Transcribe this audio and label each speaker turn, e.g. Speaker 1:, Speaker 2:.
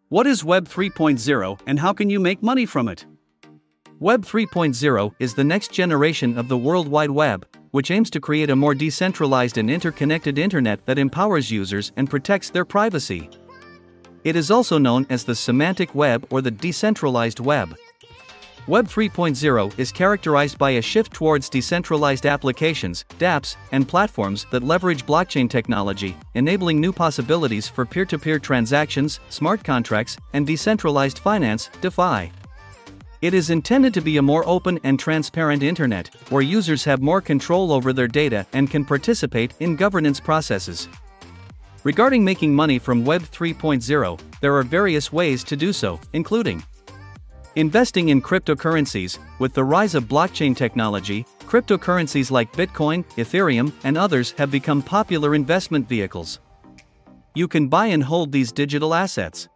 Speaker 1: What is Web 3.0 and how can you make money from it? Web 3.0 is the next generation of the World Wide Web, which aims to create a more decentralized and interconnected internet that empowers users and protects their privacy. It is also known as the semantic web or the decentralized web. Web 3.0 is characterized by a shift towards decentralized applications, dApps, and platforms that leverage blockchain technology, enabling new possibilities for peer-to-peer transactions, smart contracts, and decentralized finance, DeFi. It is intended to be a more open and transparent internet, where users have more control over their data and can participate in governance processes. Regarding making money from Web 3.0, there are various ways to do so, including investing in cryptocurrencies. With the rise of blockchain technology, cryptocurrencies like Bitcoin, Ethereum, and others have become popular investment vehicles. You can buy and hold these digital assets.